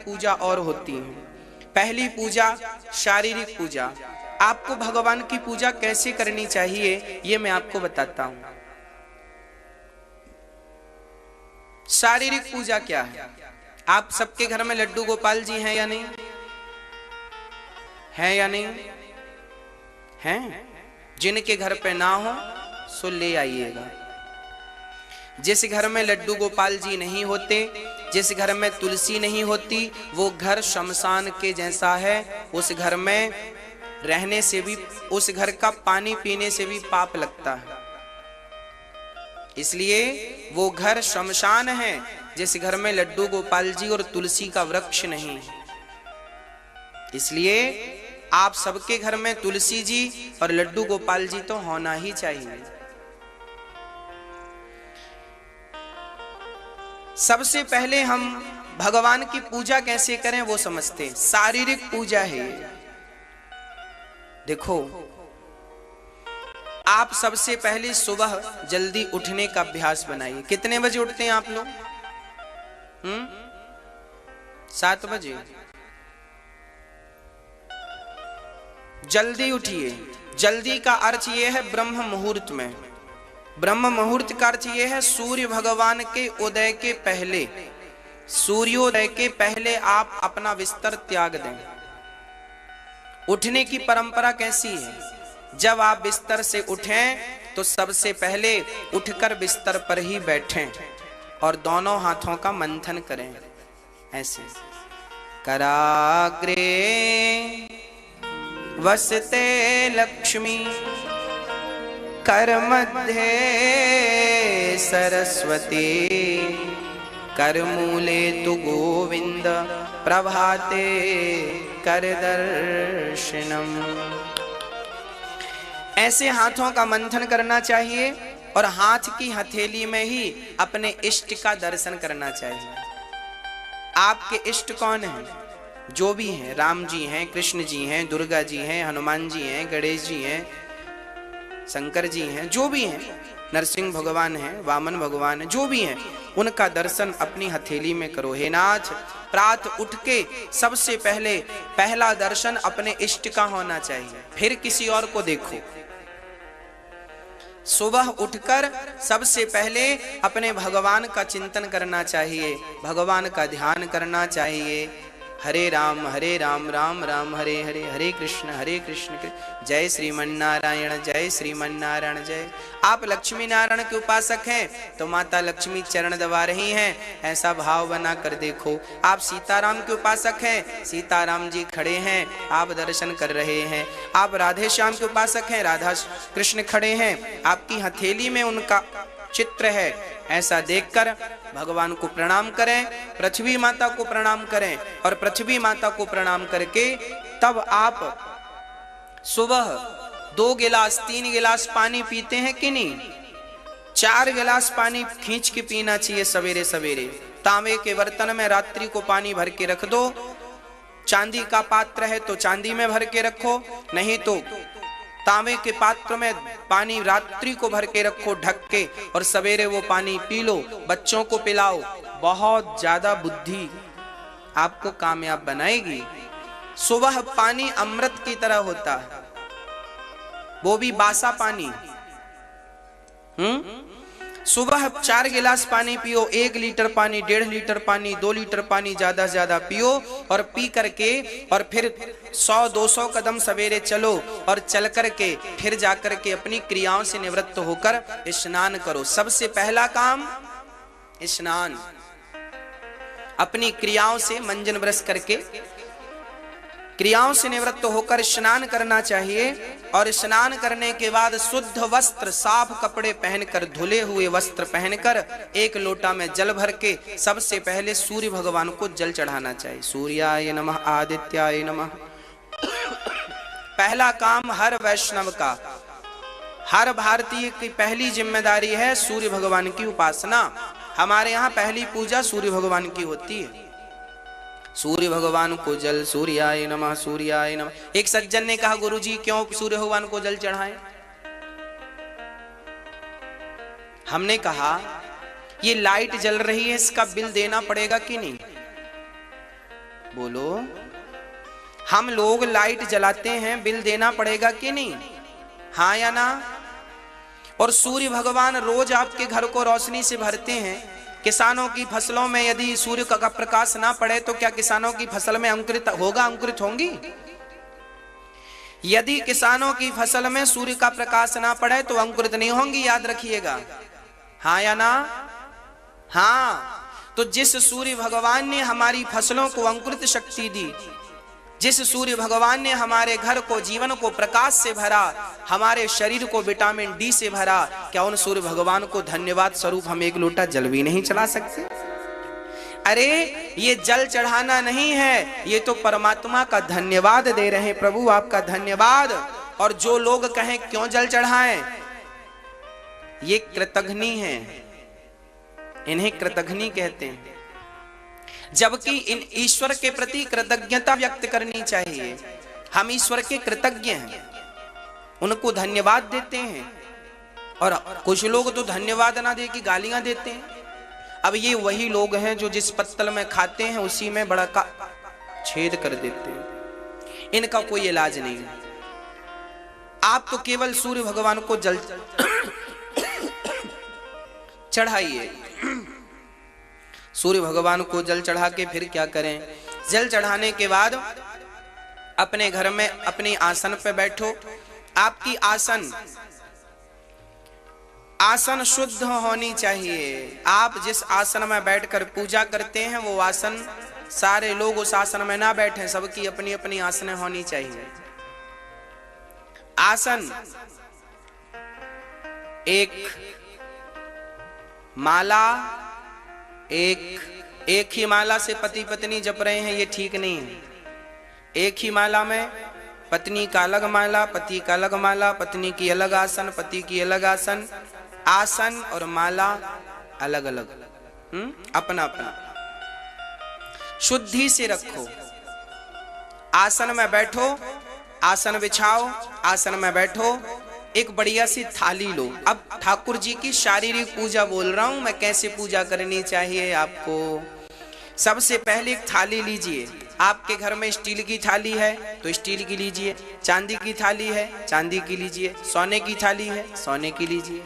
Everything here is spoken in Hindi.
पूजा और होती है। पहली पूजा शारीरिक पूजा। आपको भगवान की पूजा कैसे करनी चाहिए ये मैं आपको बताता हूं। शारीरिक पूजा क्या है? आप सबके घर में लड्डू गोपाल जी हैं या नहीं? हैं या नहीं? हैं? जिनके घर पे ना हो सो ले आइएगा। जिस घर में लड्डू गोपाल जी नहीं होते, जिस घर में तुलसी नहीं होती, वो घर शमशान के जैसा है। उस घर में रहने से भी, उस घर का पानी पीने से भी पाप लगता है। इसलिए वो घर शमशान है जिस घर में लड्डू गोपाल जी और तुलसी का वृक्ष नहीं है। इसलिए आप सबके घर में तुलसी जी और लड्डू गोपाल जी तो होना ही चाहिए। सबसे पहले हम भगवान की पूजा कैसे करें वो समझते हैं। शारीरिक पूजा है। देखो, आप सबसे पहले सुबह जल्दी उठने का अभ्यास बनाइए। कितने बजे उठते हैं आप लोग? 7 बजे। जल्दी उठिए। जल्दी का अर्थ यह है ब्रह्म मुहूर्त में। ब्रह्म मुहूर्त का अर्थ यह है सूर्य भगवान के उदय के पहले, सूर्योदय के पहले आप अपना बिस्तर त्याग दें। उठने की परंपरा कैसी है? जब आप बिस्तर से उठें तो सबसे पहले उठकर बिस्तर पर ही बैठें और दोनों हाथों का मंथन करें। ऐसे कराग्रे वसते लक्ष्मी कर मध्य सरस्वती कर मूले तु गोविंद प्रभाते कर दर्शनम। ऐसे हाथों का मंथन करना चाहिए और हाथ की हथेली में ही अपने इष्ट का दर्शन करना चाहिए। आपके इष्ट कौन हैं? जो भी हैं, राम जी हैं, कृष्ण जी हैं, दुर्गा जी हैं, हनुमान जी हैं, गणेश जी हैं, शंकर जी हैं, जो भी हैं, नरसिंह भगवान हैं, वामन भगवान हैं, जो भी हैं, उनका दर्शन अपनी हथेली में करो। हे नाथ, प्रात उठ के सबसे पहले पहला दर्शन अपने इष्ट का होना चाहिए, फिर किसी और को देखो। सुबह उठकर सबसे पहले अपने भगवान का चिंतन करना चाहिए, भगवान का ध्यान करना चाहिए। हरे राम राम राम हरे हरे, हरे कृष्ण जय श्रीमन्नारायण जय श्रीमन्नारायण जय। आप लक्ष्मी नारायण के उपासक हैं तो माता लक्ष्मी चरण दबा रही हैं, ऐसा भाव बना कर देखो। आप सीताराम के उपासक हैं, सीताराम जी खड़े हैं, आप दर्शन कर रहे हैं। आप राधे श्याम के उपासक हैं, राधा कृष्ण खड़े हैं, आपकी हथेली में उनका चित्र है। ऐसा देखकर भगवान को प्रणाम करें, पृथ्वी माता को प्रणाम करें और पृथ्वी माता को प्रणाम करके तब आप सुबह 2 गिलास 3 गिलास पानी पीते हैं कि नहीं? 4 गिलास पानी खींच के पीना चाहिए सवेरे सवेरे। तांबे के बर्तन में रात्रि को पानी भर के रख दो। चांदी का पात्र है तो चांदी में भर के रखो, नहीं तो तांबे के पात्र में पानी रात्रि को भर के रखो ढक के, और सवेरे वो पानी पी लो, बच्चों को पिलाओ। बहुत ज्यादा बुद्धि आपको कामयाब बनाएगी। सुबह पानी अमृत की तरह होता है, वो भी बासा पानी। सुबह 4 गिलास पानी पियो, 1 लीटर पानी, 1.5 लीटर पानी, 2 लीटर पानी ज्यादा से ज्यादा पियो और पी करके और फिर 100-200 कदम सवेरे चलो और चल करके फिर जाकर के अपनी क्रियाओं से निवृत्त होकर स्नान करो। सबसे पहला काम स्नान, अपनी क्रियाओं से मंजन ब्रश करके क्रियाओं से निवृत्त होकर स्नान करना चाहिए। और स्नान करने के बाद शुद्ध वस्त्र, साफ कपड़े पहनकर, धुले हुए वस्त्र पहनकर 1 लोटा में जल भर के सबसे पहले सूर्य भगवान को जल चढ़ाना चाहिए। सूर्याय नमः आदित्याय नमः। पहला काम हर वैष्णव का, हर भारतीय की पहली जिम्मेदारी है सूर्य भगवान की उपासना। हमारे यहाँ पहली पूजा सूर्य भगवान की होती है। सूर्य भगवान को जल, सूर्याय नमः सूर्याय नमः। एक सज्जन ने कहा, गुरुजी क्यों सूर्य भगवान को जल चढ़ाएं? हमने कहा ये लाइट जल रही है, इसका बिल देना पड़ेगा कि नहीं? बोलो, हम लोग लाइट जलाते हैं, बिल देना पड़ेगा कि नहीं? हाँ या ना? और सूर्य भगवान रोज आपके घर को रोशनी से भरते हैं। किसानों की फसलों में यदि सूर्य का प्रकाश ना पड़े तो क्या किसानों की फसल में अंकुरित होगा, अंकुरित होंगी? यदि किसानों की फसल में सूर्य का प्रकाश ना पड़े तो अंकुरित नहीं होंगी, याद रखिएगा। हाँ या ना? हाँ। तो जिस सूर्य भगवान ने हमारी फसलों को अंकुरित शक्ति दी, जिस सूर्य भगवान ने हमारे घर को, जीवन को प्रकाश से भरा, हमारे शरीर को विटामिन डी से भरा, क्या उन सूर्य भगवान को धन्यवाद स्वरूप हम एक लोटा जल भी नहीं चढ़ा सकते? अरे ये जल चढ़ाना नहीं है, ये तो परमात्मा का धन्यवाद दे रहे हैं, प्रभु आपका धन्यवाद। और जो लोग कहें क्यों जल चढ़ाएं, ये कृतघ्नी है, इन्हें कृतघ्नी कहते हैं। जबकि इन ईश्वर के प्रति कृतज्ञता व्यक्त करनी चाहिए। हम ईश्वर के कृतज्ञ हैं, उनको धन्यवाद देते हैं। और कुछ लोग तो धन्यवाद ना दे के गालियां देते हैं। अब ये वही लोग हैं जो जिस पत्तल में खाते हैं उसी में बड़ा का छेद कर देते हैं। इनका कोई इलाज नहीं है। आप तो केवल सूर्य भगवान को जल चढ़ाइए। सूर्य भगवान को जल चढ़ा के फिर क्या करें? जल चढ़ाने के बाद अपने घर में अपनी आसन पे बैठो। आपकी आसन शुद्ध होनी चाहिए। आप जिस आसन में बैठकर पूजा करते हैं वो आसन, सारे लोग उस आसन में ना बैठे, सबकी अपनी अपनी आसनें होनी चाहिए। आसन एक माला, एक ही माला से पति पत्नी जप रहे हैं, ये ठीक नहीं है। एक ही माला में पत्नी का अलग माला, पति का अलग माला, पत्नी की अलग आसन, पति की अलग आसन। आसन और माला अलग अलग, अपना अपना। शुद्धि से रखो। आसन में बैठो, आसन बिछाओ, आसन में बैठो। एक बढ़िया सी थाली लो। अब ठाकुर जी की शारीरिक पूजा बोल रहा हूं मैं, कैसे पूजा करनी चाहिए आपको। सबसे पहले एक थाली लीजिए। आपके घर में स्टील की थाली है तो स्टील की लीजिए, चांदी की थाली है चांदी की लीजिए, सोने की थाली है सोने की लीजिए।